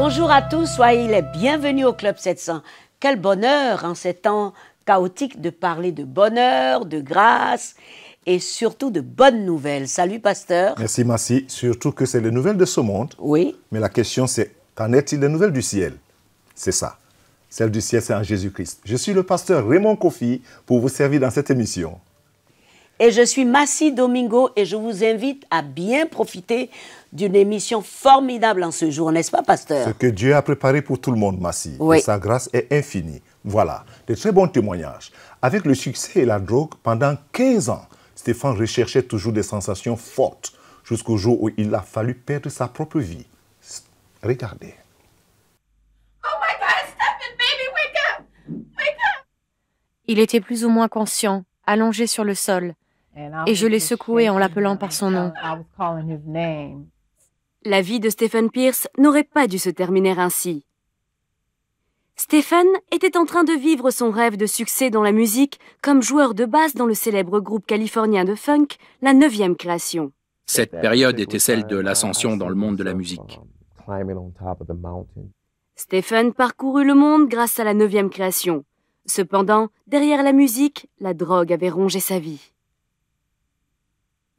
Bonjour à tous, soyez les bienvenus au Club 700. Quel bonheur en ces temps chaotiques de parler de bonheur, de grâce et surtout de bonnes nouvelles. Salut pasteur. Merci Massi, surtout que c'est les nouvelles de ce monde. Oui. Mais la question c'est, qu'en est-il des nouvelles du ciel? C'est ça. Celle du ciel, c'est en Jésus-Christ. Je suis le pasteur Raymond Kofi pour vous servir dans cette émission. Et je suis Massi Domingo et je vous invite à bien profiter d'une émission formidable en ce jour, n'est-ce pas, pasteur? Ce que Dieu a préparé pour tout le monde, Massi. Oui. Et sa grâce est infinie. Voilà, de très bons témoignages. Avec le succès et la drogue, pendant 15 ans, Stéphane recherchait toujours des sensations fortes, jusqu'au jour où il a fallu perdre sa propre vie. Regardez. Oh my God, Stephen, baby, wake up! Wake up! Il était plus ou moins conscient, allongé sur le sol, et je l'ai secoué en l'appelant par son nom. La vie de Stephen Pierce n'aurait pas dû se terminer ainsi. Stephen était en train de vivre son rêve de succès dans la musique comme joueur de basse dans le célèbre groupe californien de funk, la 9e création. Cette période était celle de l'ascension dans le monde de la musique. Stephen parcourut le monde grâce à la 9e création. Cependant, derrière la musique, la drogue avait rongé sa vie.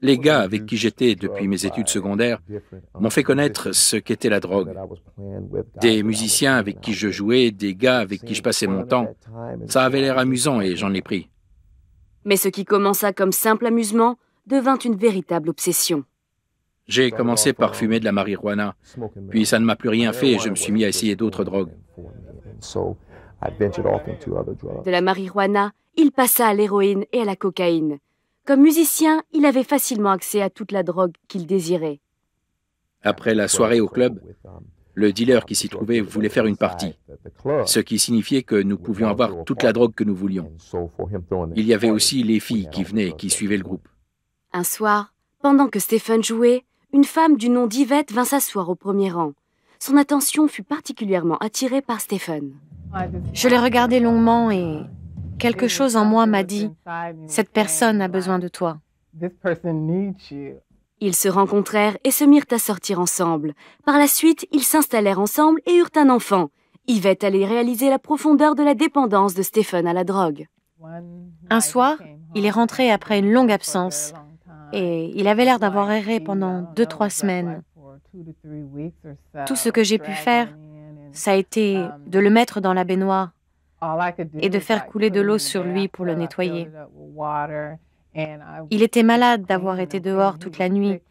Les gars avec qui j'étais depuis mes études secondaires m'ont fait connaître ce qu'était la drogue. Des musiciens avec qui je jouais, des gars avec qui je passais mon temps, ça avait l'air amusant et j'en ai pris. Mais ce qui commença comme simple amusement devint une véritable obsession. J'ai commencé par fumer de la marijuana, puis ça ne m'a plus rien fait et je me suis mis à essayer d'autres drogues. De la marijuana, il passa à l'héroïne et à la cocaïne. Comme musicien, il avait facilement accès à toute la drogue qu'il désirait. Après la soirée au club, le dealer qui s'y trouvait voulait faire une partie, ce qui signifiait que nous pouvions avoir toute la drogue que nous voulions. Il y avait aussi les filles qui venaient et qui suivaient le groupe. Un soir, pendant que Stephen jouait, une femme du nom d'Yvette vint s'asseoir au premier rang. Son attention fut particulièrement attirée par Stephen. Je l'ai regardé longuement et quelque chose en moi m'a dit « Cette personne a besoin de toi ». Ils se rencontrèrent et se mirent à sortir ensemble. Par la suite, ils s'installèrent ensemble et eurent un enfant. Yvette allait réaliser la profondeur de la dépendance de Stephen à la drogue. Un soir, il est rentré après une longue absence et il avait l'air d'avoir erré pendant 2-3 semaines. Tout ce que j'ai pu faire, ça a été de le mettre dans la baignoire et de faire couler de l'eau sur lui pour le nettoyer. Il était malade d'avoir été dehors toute la nuit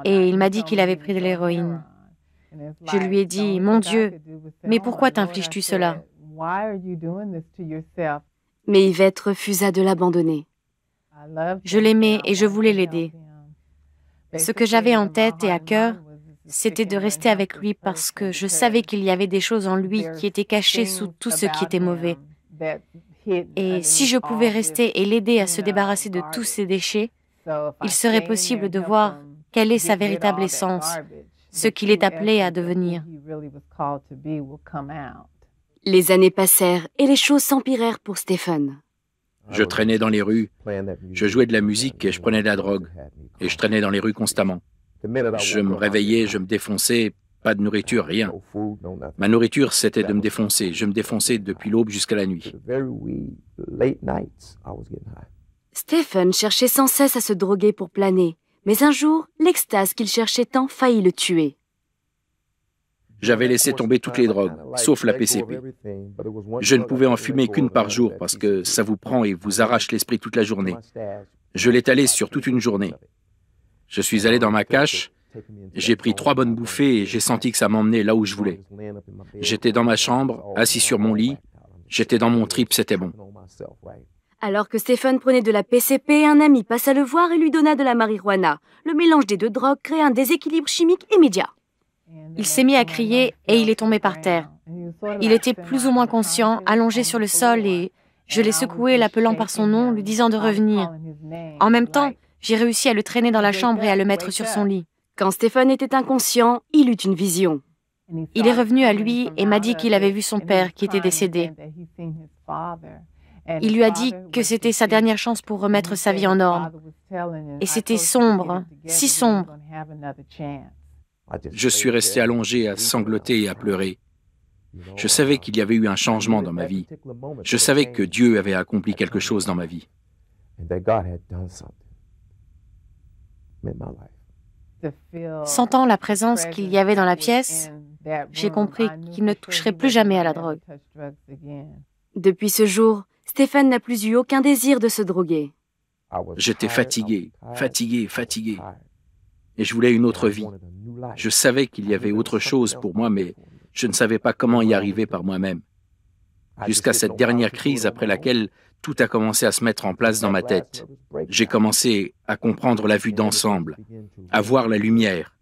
et il m'a dit qu'il avait pris de l'héroïne. Je lui ai dit « Mon Dieu, mais pourquoi t'infliges-tu cela ?» Mais Yvette refusa de l'abandonner. Je l'aimais et je voulais l'aider. Ce que j'avais en tête et à cœur, c'était de rester avec lui parce que je savais qu'il y avait des choses en lui qui étaient cachées sous tout ce qui était mauvais. Et si je pouvais rester et l'aider à se débarrasser de tous ces déchets, il serait possible de voir quelle est sa véritable essence, ce qu'il est appelé à devenir. Les années passèrent et les choses s'empirèrent pour Stephen. Je traînais dans les rues, je jouais de la musique et je prenais de la drogue. Et je traînais dans les rues constamment. Je me réveillais, je me défonçais, pas de nourriture, rien. Ma nourriture, c'était de me défoncer. Je me défonçais depuis l'aube jusqu'à la nuit. Stephen cherchait sans cesse à se droguer pour planer. Mais un jour, l'extase qu'il cherchait tant faillit le tuer. J'avais laissé tomber toutes les drogues, sauf la PCP. Je ne pouvais en fumer qu'une par jour parce que ça vous prend et vous arrache l'esprit toute la journée. Je l'étalais sur toute une journée. Je suis allé dans ma cache, j'ai pris 3 bonnes bouffées et j'ai senti que ça m'emmenait là où je voulais. J'étais dans ma chambre, assis sur mon lit, j'étais dans mon trip, c'était bon. Alors que Stephen prenait de la PCP, un ami passa le voir et lui donna de la marijuana. Le mélange des deux drogues crée un déséquilibre chimique immédiat. Il s'est mis à crier et il est tombé par terre. Il était plus ou moins conscient, allongé sur le sol et je l'ai secoué, l'appelant par son nom, lui disant de revenir. En même temps, j'ai réussi à le traîner dans la chambre et à le mettre sur son lit. Quand Stephen était inconscient, il eut une vision. Il est revenu à lui et m'a dit qu'il avait vu son père qui était décédé. Il lui a dit que c'était sa dernière chance pour remettre sa vie en ordre. Et c'était sombre, si sombre. Je suis resté allongé à sangloter et à pleurer. Je savais qu'il y avait eu un changement dans ma vie. Je savais que Dieu avait accompli quelque chose dans ma vie. Sentant la présence qu'il y avait dans la pièce, j'ai compris qu'il ne toucherait plus jamais à la drogue. Depuis ce jour, Stephen n'a plus eu aucun désir de se droguer. J'étais fatigué, fatigué, fatigué. Et je voulais une autre vie. Je savais qu'il y avait autre chose pour moi, mais je ne savais pas comment y arriver par moi-même. Jusqu'à cette dernière crise après laquelle tout a commencé à se mettre en place dans ma tête. J'ai commencé à comprendre la vue d'ensemble, à voir la lumière.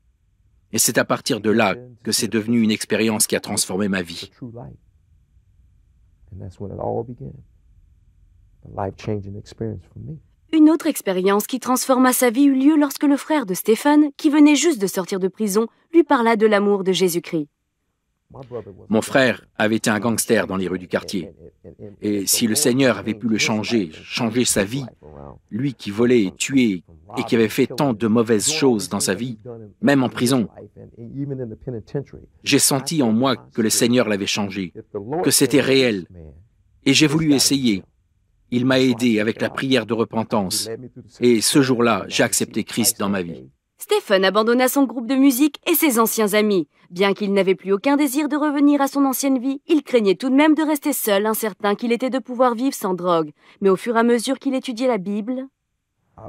Et c'est à partir de là que c'est devenu une expérience qui a transformé ma vie. Une autre expérience qui transforma sa vie eut lieu lorsque le frère de Stephen, qui venait juste de sortir de prison, lui parla de l'amour de Jésus-Christ. Mon frère avait été un gangster dans les rues du quartier. Et si le Seigneur avait pu le changer sa vie, lui qui volait et tuait et qui avait fait tant de mauvaises choses dans sa vie, même en prison, j'ai senti en moi que le Seigneur l'avait changé, que c'était réel. Et j'ai voulu essayer. Il m'a aidé avec la prière de repentance. Et ce jour-là, j'ai accepté Christ dans ma vie. Stephen abandonna son groupe de musique et ses anciens amis. Bien qu'il n'avait plus aucun désir de revenir à son ancienne vie, il craignait tout de même de rester seul, incertain qu'il était de pouvoir vivre sans drogue. Mais au fur et à mesure qu'il étudiait la Bible,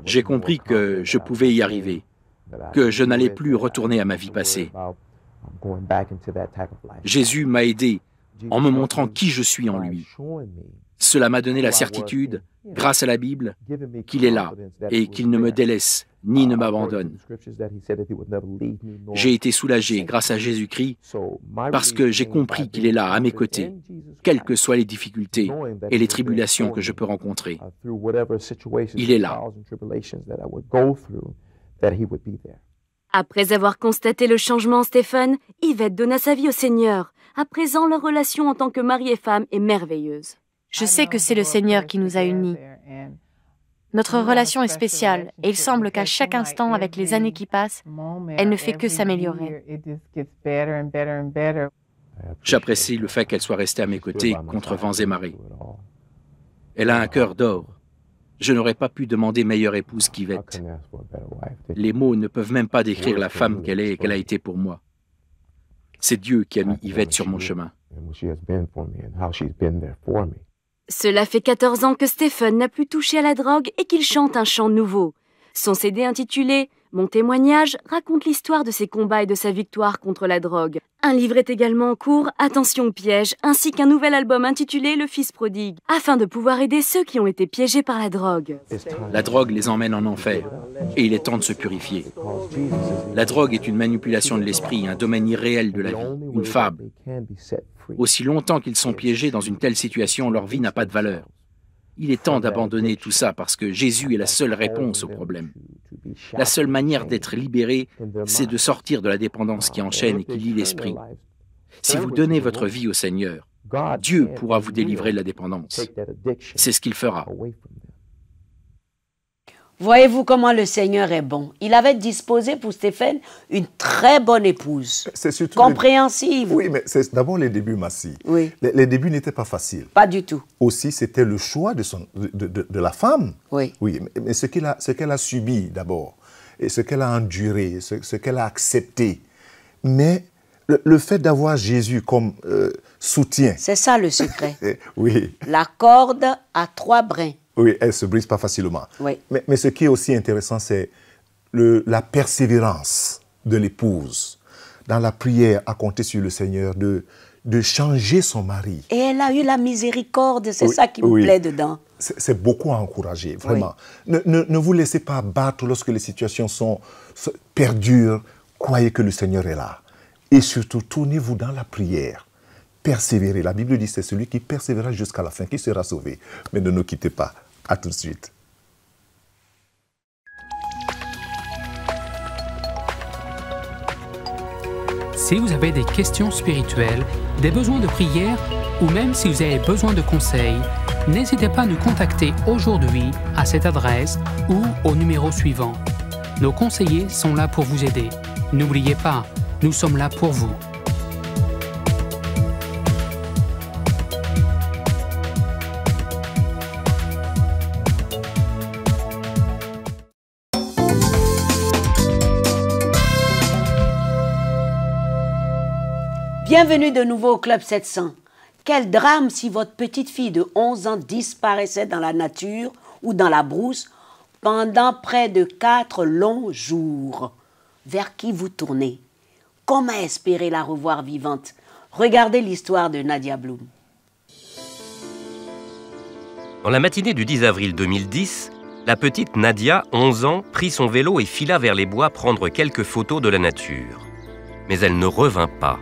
j'ai compris que je pouvais y arriver, que je n'allais plus retourner à ma vie passée. Jésus m'a aidé en me montrant qui je suis en lui. Cela m'a donné la certitude, grâce à la Bible, qu'il est là et qu'il ne me délaisse ni ne m'abandonne. J'ai été soulagé grâce à Jésus-Christ parce que j'ai compris qu'il est là à mes côtés, quelles que soient les difficultés et les tribulations que je peux rencontrer. Il est là. Après avoir constaté le changement en Stephen, Yvette donna sa vie au Seigneur. À présent, leur relation en tant que mari et femme est merveilleuse. Je sais que c'est le Seigneur qui nous a unis. Notre relation est spéciale et il semble qu'à chaque instant, avec les années qui passent, elle ne fait que s'améliorer. J'apprécie le fait qu'elle soit restée à mes côtés contre vents et marées. Elle a un cœur d'or. Je n'aurais pas pu demander meilleure épouse qu'Yvette. Les mots ne peuvent même pas décrire la femme qu'elle est et qu'elle a été pour moi. C'est Dieu qui a mis Yvette sur mon chemin. Cela fait 14 ans que Stephen n'a plus touché à la drogue et qu'il chante un chant nouveau. Son CD intitulé « Mon témoignage » raconte l'histoire de ses combats et de sa victoire contre la drogue. Un livre est également en cours, Attention au piège, ainsi qu'un nouvel album intitulé Le Fils prodigue, afin de pouvoir aider ceux qui ont été piégés par la drogue. La drogue les emmène en enfer, et il est temps de se purifier. La drogue est une manipulation de l'esprit, un domaine irréel de la vie, une fable. Aussi longtemps qu'ils sont piégés dans une telle situation, leur vie n'a pas de valeur. Il est temps d'abandonner tout ça parce que Jésus est la seule réponse au problème. La seule manière d'être libéré, c'est de sortir de la dépendance qui enchaîne et qui lie l'esprit. Si vous donnez votre vie au Seigneur, Dieu pourra vous délivrer de la dépendance. C'est ce qu'il fera. Voyez-vous comment le Seigneur est bon. Il avait disposé pour Stephen une très bonne épouse, compréhensive. Oui, mais c'est d'abord les débuts, Massi. Oui. Les débuts n'étaient pas faciles. Pas du tout. Aussi, c'était le choix de la femme. Oui. Oui, mais ce qu'elle a subi d'abord, et ce qu'elle a enduré, ce qu'elle a accepté. Mais le fait d'avoir Jésus comme soutien. C'est ça le secret. Oui. La corde à 3 brins. Oui, elle ne se brise pas facilement. Oui. Mais ce qui est aussi intéressant, c'est la persévérance de l'épouse dans la prière à compter sur le Seigneur de changer son mari. Et elle a eu la miséricorde, c'est ça qui me plaît dedans. C'est beaucoup à encourager, vraiment. Oui. Ne vous laissez pas abattre lorsque les situations perdurent. Croyez que le Seigneur est là. Et surtout, tournez-vous dans la prière. Persévérez. La Bible dit c'est celui qui persévérera jusqu'à la fin qui sera sauvé. Mais ne nous quittez pas. À tout de suite. Si vous avez des questions spirituelles, des besoins de prière ou même si vous avez besoin de conseils, n'hésitez pas à nous contacter aujourd'hui à cette adresse ou au numéro suivant. Nos conseillers sont là pour vous aider. N'oubliez pas, Nous sommes là pour vous. Bienvenue de nouveau au Club 700. Quel drame si votre petite fille de 11 ans disparaissait dans la nature ou dans la brousse pendant près de 4 longs jours. Vers qui vous tournez? Comment espérer la revoir vivante? Regardez l'histoire de Nadia Bloom. Dans la matinée du 10 avril 2010, la petite Nadia, 11 ans, prit son vélo et fila vers les bois prendre quelques photos de la nature. Mais elle ne revint pas.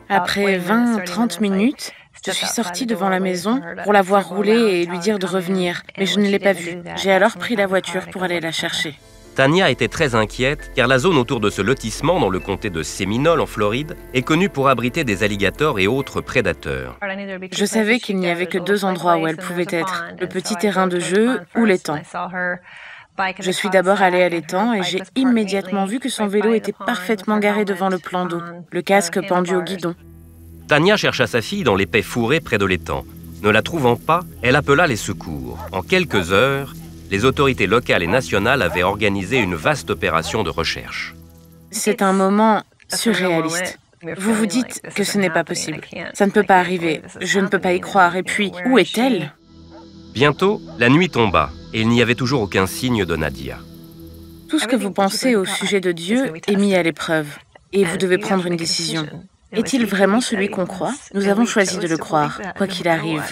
Après 20-30 minutes, je suis sortie devant la maison pour la voir rouler et lui dire de revenir, mais je ne l'ai pas vue. J'ai alors pris la voiture pour aller la chercher. Tania était très inquiète car la zone autour de ce lotissement dans le comté de Séminole en Floride est connue pour abriter des alligators et autres prédateurs. Je savais qu'il n'y avait que 2 endroits où elle pouvait être, le petit terrain de jeu ou l'étang. Je suis d'abord allée à l'étang et j'ai immédiatement vu que son vélo était parfaitement garé devant le plan d'eau, le casque pendu au guidon. Tania chercha sa fille dans l'épais fourré près de l'étang. Ne la trouvant pas, elle appela les secours. En quelques heures, les autorités locales et nationales avaient organisé une vaste opération de recherche. C'est un moment surréaliste. Vous vous dites que ce n'est pas possible. Ça ne peut pas arriver. Je ne peux pas y croire. Et puis, où est-elle ? Bientôt, la nuit tomba et il n'y avait toujours aucun signe de Nadia. Tout ce que vous pensez au sujet de Dieu est mis à l'épreuve. Et vous devez prendre une décision. Est-il vraiment celui qu'on croit? Nous avons choisi de le croire, quoi qu'il arrive.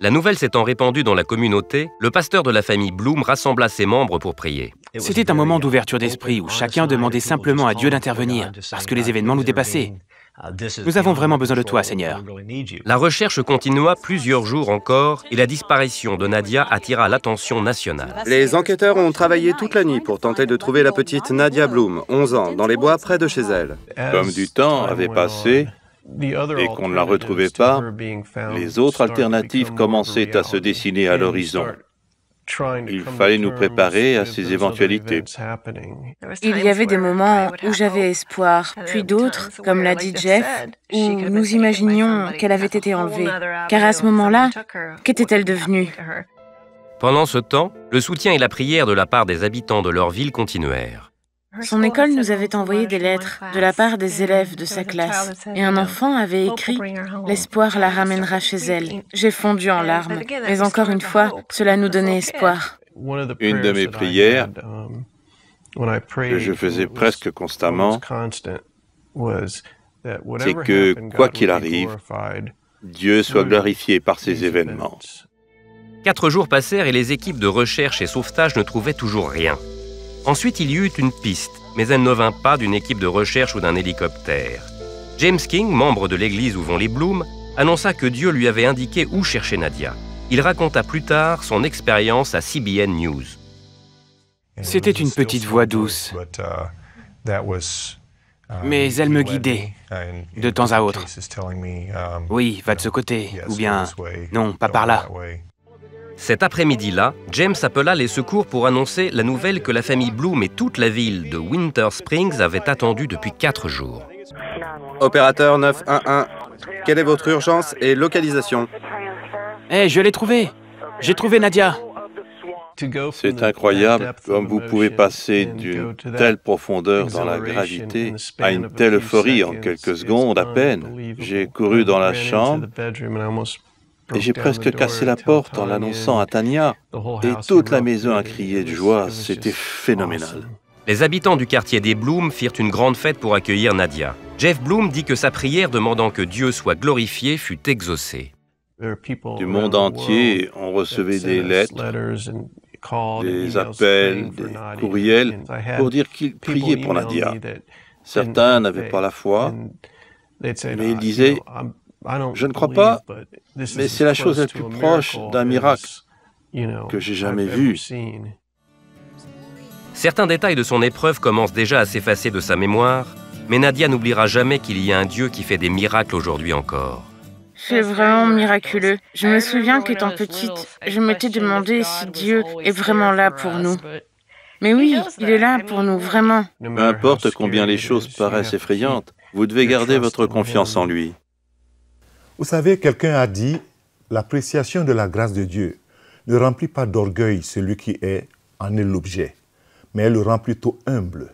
La nouvelle s'étant répandue dans la communauté, le pasteur de la famille Bloom rassembla ses membres pour prier. C'était un moment d'ouverture d'esprit où chacun demandait simplement à Dieu d'intervenir, parce que les événements nous dépassaient. Nous avons vraiment besoin de toi, Seigneur. La recherche continua plusieurs jours encore et la disparition de Nadia attira l'attention nationale. Les enquêteurs ont travaillé toute la nuit pour tenter de trouver la petite Nadia Bloom, 11 ans, dans les bois près de chez elle. Comme du temps avait passé et qu'on ne la retrouvait pas, les autres alternatives commençaient à se dessiner à l'horizon. Il fallait nous préparer à ces éventualités. Il y avait des moments où j'avais espoir, puis d'autres, comme l'a dit Jeff, où nous imaginions qu'elle avait été enlevée. Car à ce moment-là, qu'était-elle devenue? Pendant ce temps, le soutien et la prière de la part des habitants de leur ville continuèrent. Son école nous avait envoyé des lettres de la part des élèves de sa classe. Et un enfant avait écrit « L'espoir la ramènera chez elle ». J'ai fondu en larmes. Mais encore une fois, cela nous donnait espoir. Une de mes prières, que je faisais presque constamment, c'est que, quoi qu'il arrive, Dieu soit glorifié par ces événements. 4 jours passèrent et les équipes de recherche et sauvetage ne trouvaient toujours rien. Ensuite, il y eut une piste, mais elle ne vint pas d'une équipe de recherche ou d'un hélicoptère. James King, membre de l'église où vont les Bloom, annonça que Dieu lui avait indiqué où chercher Nadia. Il raconta plus tard son expérience à CBN News. C'était une petite voix douce, mais elle me guidait de temps à autre. Oui, va de ce côté, ou bien non, pas par là. Cet après-midi-là, James appela les secours pour annoncer la nouvelle que la famille Bloom et toute la ville de Winter Springs avaient attendue depuis 4 jours. Opérateur 911, quelle est votre urgence et localisation? Je l'ai trouvée. J'ai trouvé Nadia. C'est incroyable comme vous pouvez passer d'une telle profondeur dans la gravité à une telle euphorie en quelques secondes à peine. J'ai couru dans la chambre et j'ai presque cassé la porte en l'annonçant à Tania. Et toute la maison a crié de joie, c'était phénoménal. Les habitants du quartier des Bloom firent une grande fête pour accueillir Nadia. Jeff Bloom dit que sa prière demandant que Dieu soit glorifié fut exaucée. Du monde entier, on recevait des lettres, des appels, des courriels pour dire qu'ils priaient pour Nadia. Certains n'avaient pas la foi, mais ils disaient « Je ne crois pas, mais c'est la chose la plus proche d'un miracle que j'ai jamais vu. » Certains détails de son épreuve commencent déjà à s'effacer de sa mémoire, mais Nadia n'oubliera jamais qu'il y a un Dieu qui fait des miracles aujourd'hui encore. C'est vraiment miraculeux. Je me souviens qu'étant petite, je m'étais demandé si Dieu est vraiment là pour nous. Mais oui, il est là pour nous, vraiment. Peu importe combien les choses paraissent effrayantes, vous devez garder votre confiance en lui. Vous savez, quelqu'un a dit, l'appréciation de la grâce de Dieu ne remplit pas d'orgueil celui qui en est l'objet, mais elle le rend plutôt humble.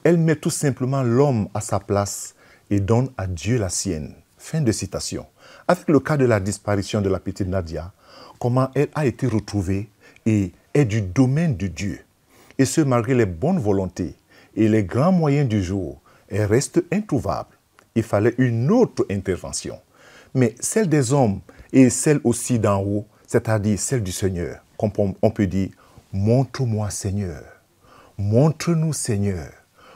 Elle met tout simplement l'homme à sa place et donne à Dieu la sienne. Fin de citation. Avec le cas de la disparition de la petite Nadia, comment elle a été retrouvée et est du domaine de Dieu. Et ce, malgré les bonnes volontés et les grands moyens du jour, elle reste introuvable. Il fallait une autre intervention. Mais celle des hommes et celle aussi d'en haut, c'est-à-dire celle du Seigneur, comme on peut dire, montre-moi Seigneur, montre-nous Seigneur,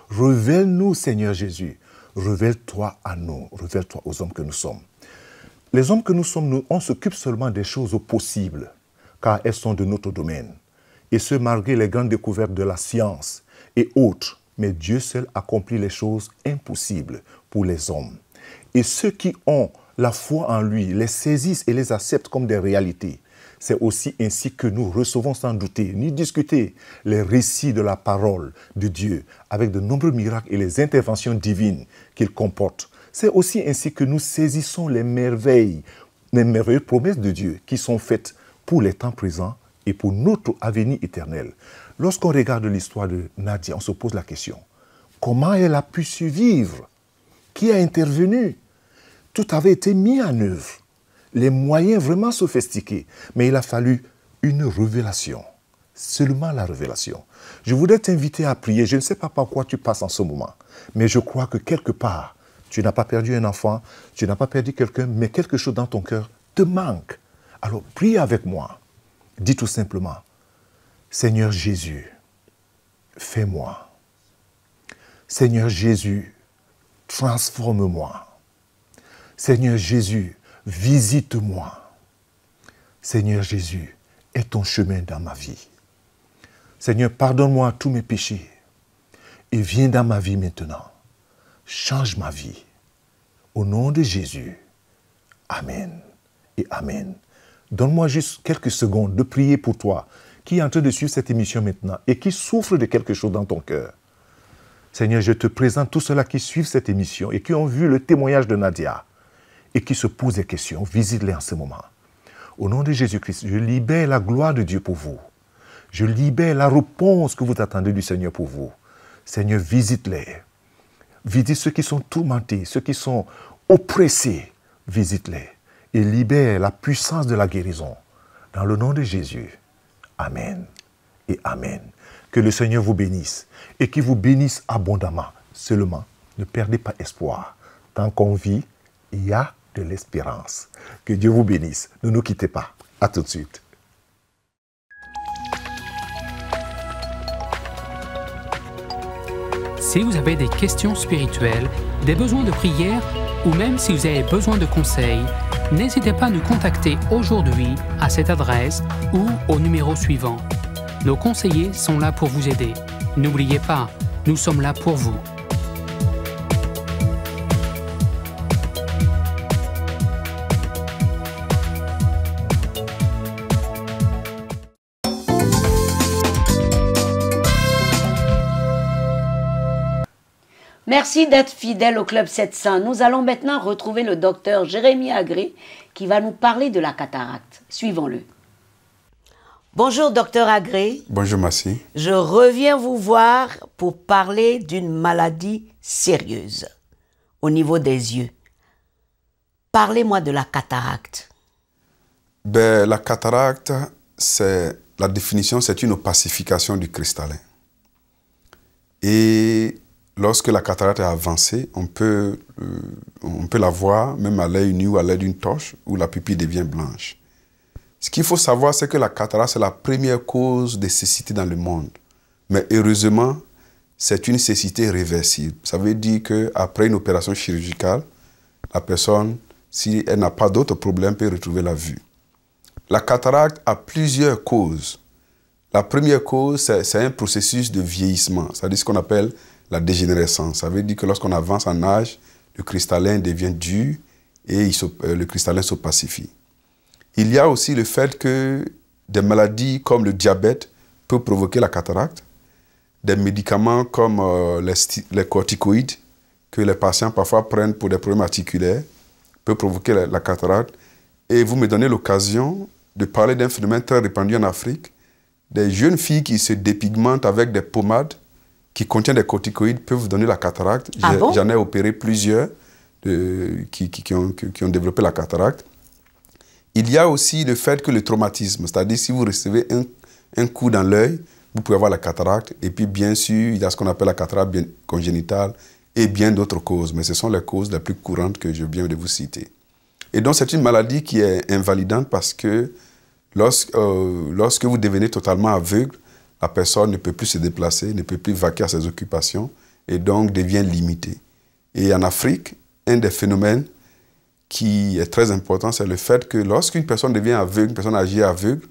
révèle-nous Seigneur Jésus, révèle-toi à nous, révèle-toi aux hommes que nous sommes. Les hommes que nous sommes, nous, on s'occupe seulement des choses possibles, car elles sont de notre domaine. Et ce, malgré les grandes découvertes de la science et autres. Mais Dieu seul accomplit les choses impossibles pour les hommes. Et ceux qui ont la foi en lui les saisissent et les acceptent comme des réalités. C'est aussi ainsi que nous recevons sans douter, ni discuter, les récits de la parole de Dieu, avec de nombreux miracles et les interventions divines qu'il comporte. C'est aussi ainsi que nous saisissons les merveilleuses promesses de Dieu qui sont faites pour les temps présents et pour notre avenir éternel. Lorsqu'on regarde l'histoire de Nadia, on se pose la question, comment elle a pu survivre? Qui a intervenu? Tout avait été mis en œuvre, les moyens vraiment sophistiqués, mais il a fallu une révélation, seulement la révélation. Je voudrais t'inviter à prier, je ne sais pas par quoi tu passes en ce moment, mais je crois que quelque part, tu n'as pas perdu un enfant, tu n'as pas perdu quelqu'un, mais quelque chose dans ton cœur te manque. Alors prie avec moi, dis tout simplement, Seigneur Jésus, fais-moi. Seigneur Jésus, transforme-moi. Seigneur Jésus, visite-moi. Seigneur Jésus, aie ton chemin dans ma vie. Seigneur, pardonne-moi tous mes péchés et viens dans ma vie maintenant. Change ma vie. Au nom de Jésus, Amen et Amen. Donne-moi juste quelques secondes de prier pour toi qui est en train de suivre cette émission maintenant et qui souffre de quelque chose dans ton cœur. Seigneur, je te présente tous ceux-là qui suivent cette émission et qui ont vu le témoignage de Nadia et qui se posent des questions. Visite-les en ce moment. Au nom de Jésus-Christ, je libère la gloire de Dieu pour vous. Je libère la réponse que vous attendez du Seigneur pour vous. Seigneur, visite-les. Visite ceux qui sont tourmentés, ceux qui sont oppressés. Visite-les et libère la puissance de la guérison. Dans le nom de Jésus. Amen et Amen. Que le Seigneur vous bénisse et qu'il vous bénisse abondamment. Seulement, ne perdez pas espoir. Tant qu'on vit, il y a de l'espérance. Que Dieu vous bénisse. Ne nous quittez pas. À tout de suite. Si vous avez des questions spirituelles, des besoins de prière ou même si vous avez besoin de conseils, n'hésitez pas à nous contacter aujourd'hui à cette adresse ou au numéro suivant. Nos conseillers sont là pour vous aider. N'oubliez pas, nous sommes là pour vous. Merci d'être fidèle au Club 700. Nous allons maintenant retrouver le docteur Jérémy Agré qui va nous parler de la cataracte. Suivons-le. Bonjour docteur Agré. Bonjour Massi. Je reviens vous voir pour parler d'une maladie sérieuse au niveau des yeux. Parlez-moi de la cataracte. La cataracte, la définition, c'est une opacification du cristallin. Et lorsque la cataracte est avancée, on peut la voir même à l'œil nu ou à l'aide d'une torche où la pupille devient blanche. Ce qu'il faut savoir, c'est que la cataracte, c'est la première cause de cécité dans le monde. Mais heureusement, c'est une cécité réversible. Ça veut dire qu'après une opération chirurgicale, la personne, si elle n'a pas d'autres problèmes, peut retrouver la vue. La cataracte a plusieurs causes. La première cause, c'est un processus de vieillissement, c'est-à-dire ce qu'on appelle la dégénérescence. Ça veut dire que lorsqu'on avance en âge, le cristallin devient dur et le cristallin s'opacifie. Il y a aussi le fait que des maladies comme le diabète peuvent provoquer la cataracte des médicaments comme les corticoïdes que les patients parfois prennent pour des problèmes articulaires, peut provoquer la cataracte. Et vous me donnez l'occasion de parler d'un phénomène très répandu en Afrique. Des jeunes filles qui se dépigmentent avec des pommades qui contiennent des corticoïdes peuvent vous donner la cataracte. Ah bon? J'en ai opéré plusieurs qui ont développé la cataracte. Il y a aussi le fait que le traumatisme, c'est-à-dire si vous recevez un coup dans l'œil, vous pouvez avoir la cataracte. Et puis bien sûr, il y a ce qu'on appelle la cataracte congénitale et bien d'autres causes. Mais ce sont les causes les plus courantes que je viens de vous citer. Et donc c'est une maladie qui est invalidante parce que lorsque vous devenez totalement aveugle, la personne ne peut plus se déplacer, ne peut plus vaquer à ses occupations et donc devient limitée. Et en Afrique, un des phénomènes qui est très important, c'est le fait que lorsqu'une personne devient aveugle, une personne âgée aveugle,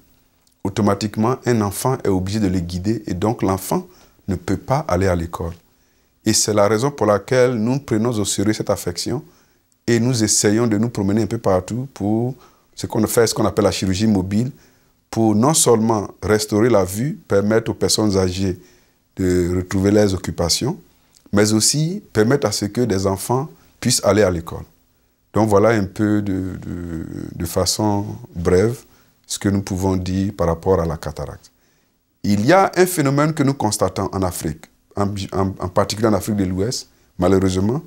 automatiquement, un enfant est obligé de le guider et donc l'enfant ne peut pas aller à l'école. Et c'est la raison pour laquelle nous prenons au sérieux cette affection et nous essayons de nous promener un peu partout pour ce qu'on fait, ce qu'on appelle la chirurgie mobile, pour non seulement restaurer la vue, permettre aux personnes âgées de retrouver leurs occupations, mais aussi permettre à ce que des enfants puissent aller à l'école. Donc voilà un peu de façon brève ce que nous pouvons dire par rapport à la cataracte. Il y a un phénomène que nous constatons en Afrique, en particulier en Afrique de l'Ouest, malheureusement,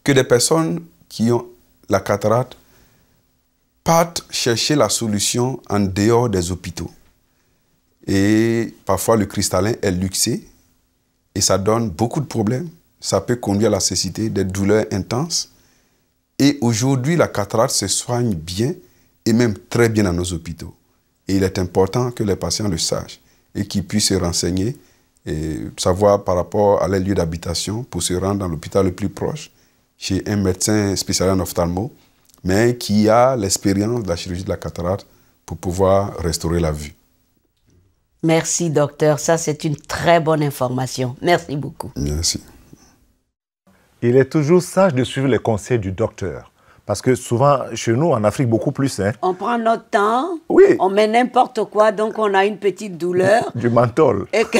que des personnes qui ont la cataracte partent chercher la solution en dehors des hôpitaux. Et parfois le cristallin est luxé et ça donne beaucoup de problèmes. Ça peut conduire à la cécité, des douleurs intenses. Et aujourd'hui, la cataracte se soigne bien et même très bien dans nos hôpitaux. Et il est important que les patients le sachent et qu'ils puissent se renseigner et savoir par rapport à leur lieu d'habitation pour se rendre dans l'hôpital le plus proche, chez un médecin spécialisé en ophtalmo, mais qui a l'expérience de la chirurgie de la cataracte pour pouvoir restaurer la vue. Merci, docteur. Ça, c'est une très bonne information. Merci beaucoup. Merci. Il est toujours sage de suivre les conseils du docteur. Parce que souvent, chez nous, en Afrique, beaucoup plus. Hein. On prend notre temps, oui. On met n'importe quoi, donc on a une petite douleur. Du menthol. Et que...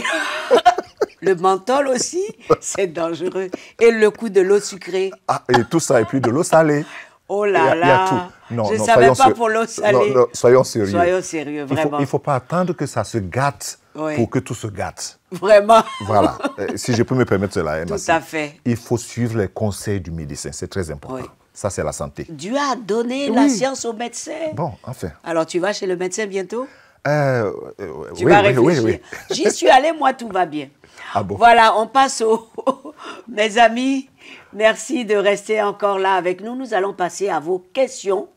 Le menthol aussi, c'est dangereux. Et le coup de l'eau sucrée. Ah, et tout ça, et puis de l'eau salée. Oh là là, il y a tout. Non, je ne savais pas pour l'eau salée. Non, soyons sérieux. Soyons sérieux, vraiment. Il ne faut pas attendre que ça se gâte pour que tout se gâte. Vraiment. Voilà, si je peux me permettre cela. Tout à fait. Il faut suivre les conseils du médecin, c'est très important. Oui. Ça, c'est la santé. Dieu a donné la science au médecin. Bon, enfin. Alors, tu vas chez le médecin bientôt? Tu oui, vas réfléchir. Oui. J'y suis allée, moi, tout va bien. Ah bon? Voilà, on passe mes amis, merci de rester encore là avec nous. Nous allons passer à vos questions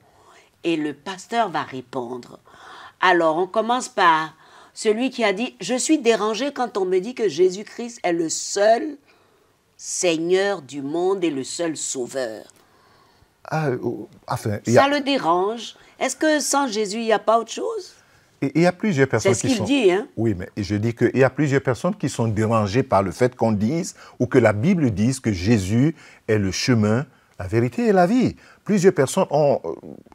et le pasteur va répondre. Alors, on commence par celui qui a dit « Je suis dérangé quand on me dit que Jésus-Christ est le seul Seigneur du monde et le seul Sauveur. » Enfin, ça le dérange. Est-ce que sans Jésus, il n'y a pas autre chose? Il y a plusieurs personnes qui sont... C'est ce qu'il dit, hein? Oui, mais je dis qu'il y a plusieurs personnes qui sont dérangées par le fait qu'on dise ou que la Bible dise que Jésus est le chemin, la vérité et la vie. Plusieurs personnes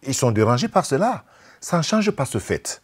ils sont dérangés par cela. Ça ne change pas ce fait.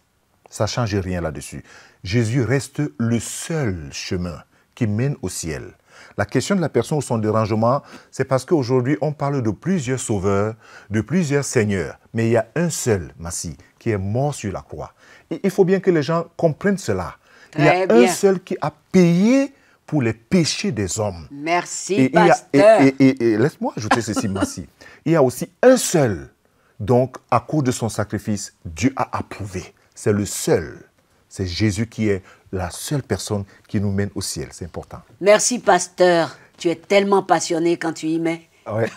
Ça ne change rien là-dessus. Jésus reste le seul chemin qui mène au ciel. La question de la personne ou son dérangement, c'est parce qu'aujourd'hui, on parle de plusieurs sauveurs, de plusieurs seigneurs. Mais il y a un seul, Massi, qui est mort sur la croix. Et il faut bien que les gens comprennent cela. Il y a un seul qui a payé pour les péchés des hommes. Merci, pasteur. Et laisse-moi ajouter ceci, Massi. Il y a aussi un seul, donc, à cause de son sacrifice, Dieu a approuvé. C'est le seul. C'est Jésus qui est la seule personne qui nous mène au ciel. C'est important. Merci, pasteur. Tu es tellement passionné quand tu y mets. Ouais.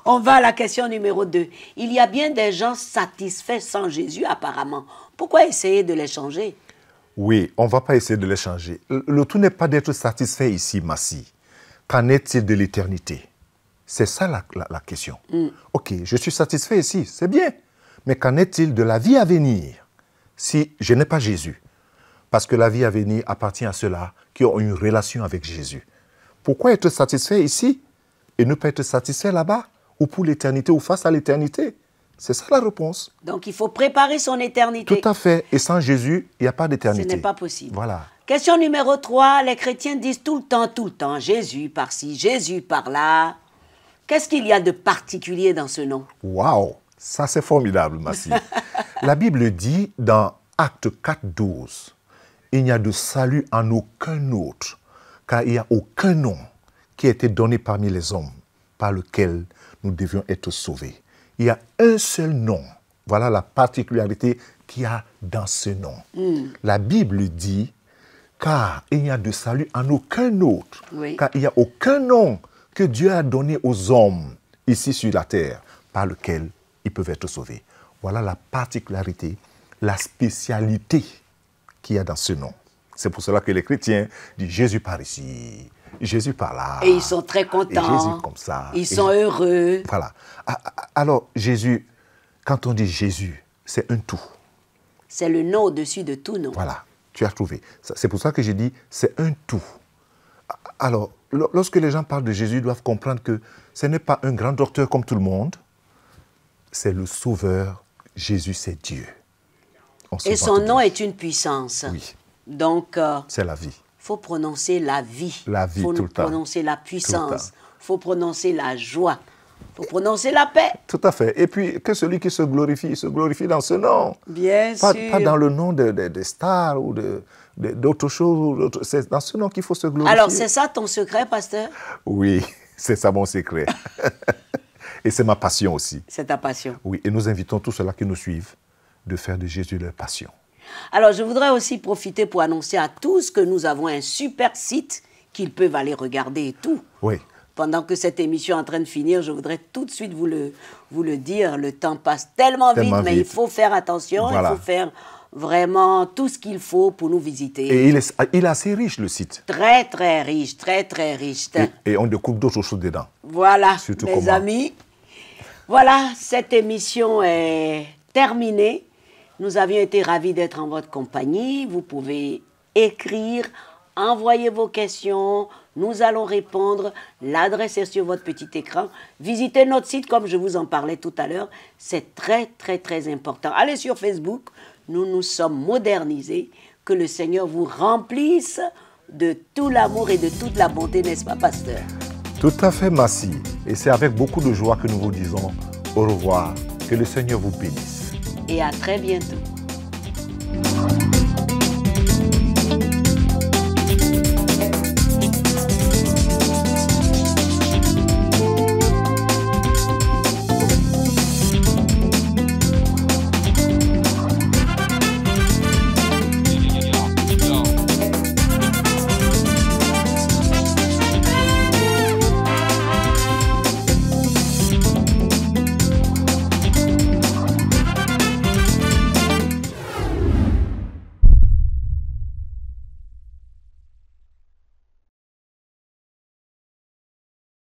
On va à la question numéro 2. Il y a bien des gens satisfaits sans Jésus, apparemment. Pourquoi essayer de les changer? Oui, on ne va pas essayer de les changer. Le tout n'est pas d'être satisfait ici, Massi. Qu'en est-il de l'éternité? C'est ça la question. Ok, je suis satisfait ici, c'est bien. Mais qu'en est-il de la vie à venir si je n'ai pas Jésus? Parce que la vie à venir appartient à ceux-là qui ont une relation avec Jésus. Pourquoi être satisfait ici et ne pas être satisfait là-bas, ou pour l'éternité, ou face à l'éternité? C'est ça la réponse. Donc il faut préparer son éternité. Tout à fait. Et sans Jésus, il n'y a pas d'éternité. Ce n'est pas possible. Voilà. Question numéro 3. Les chrétiens disent tout le temps, Jésus par-ci, Jésus par-là. Qu'est-ce qu'il y a de particulier dans ce nom? Waouh, ça c'est formidable, Massi. La Bible dit dans Acte 4:12, il n'y a de salut en aucun autre, car il n'y a aucun nom qui a été donné parmi les hommes par lequel nous devions être sauvés. Il y a un seul nom. Voilà la particularité qu'il y a dans ce nom. La Bible dit, car il n'y a de salut en aucun autre, car il n'y a aucun nom que Dieu a donné aux hommes ici sur la terre par lequel ils peuvent être sauvés. Voilà la particularité, la spécialité qu'il y a dans ce nom. C'est pour cela que les chrétiens disent Jésus par ici, Jésus par là. Et ils sont très contents. Et Jésus comme ça. Ils sont heureux. Voilà. Alors, Jésus, quand on dit Jésus, c'est un tout. C'est le nom au-dessus de tout nom. Voilà, tu as trouvé. C'est pour ça que j'ai dit c'est un tout. Alors, lorsque les gens parlent de Jésus, ils doivent comprendre que ce n'est pas un grand docteur comme tout le monde. C'est le Sauveur. Jésus, c'est Dieu. Et son nom est une puissance. Oui. Donc, c'est la vie. Il faut prononcer la vie. La vie, tout le temps. Il faut prononcer la puissance. Il faut prononcer la joie. Il faut prononcer la paix. Tout à fait. Et puis, que celui qui se glorifie dans ce nom. Bien sûr. Pas dans le nom des stars ou d'autres choses. C'est dans ce nom qu'il faut se glorifier. Alors, c'est ça ton secret, pasteur? Oui, c'est ça mon secret. Et c'est ma passion aussi. C'est ta passion. Oui, et nous invitons tous ceux-là qui nous suivent de faire de Jésus leur passion. Alors, je voudrais aussi profiter pour annoncer à tous que nous avons un super site qu'ils peuvent aller regarder et tout. Oui. Pendant que cette émission est en train de finir, je voudrais tout de suite vous le dire. Le temps passe tellement vite, mais il faut faire attention. Voilà. Il faut faire vraiment tout ce qu'il faut pour nous visiter. Et il est assez riche, le site. Très, très riche, très, très riche. Et on découvre d'autres choses dedans. Voilà, mes amis. Voilà, cette émission est terminée. Nous avions été ravis d'être en votre compagnie. Vous pouvez écrire, envoyer vos questions. Nous allons répondre. L'adresse est sur votre petit écran. Visitez notre site comme je vous en parlais tout à l'heure. C'est très, très, très important. Allez sur Facebook. Nous nous sommes modernisés. Que le Seigneur vous remplisse de tout l'amour et de toute la bonté, n'est-ce pas, pasteur? Tout à fait, Massi. Et c'est avec beaucoup de joie que nous vous disons au revoir. Que le Seigneur vous bénisse. Et à très bientôt.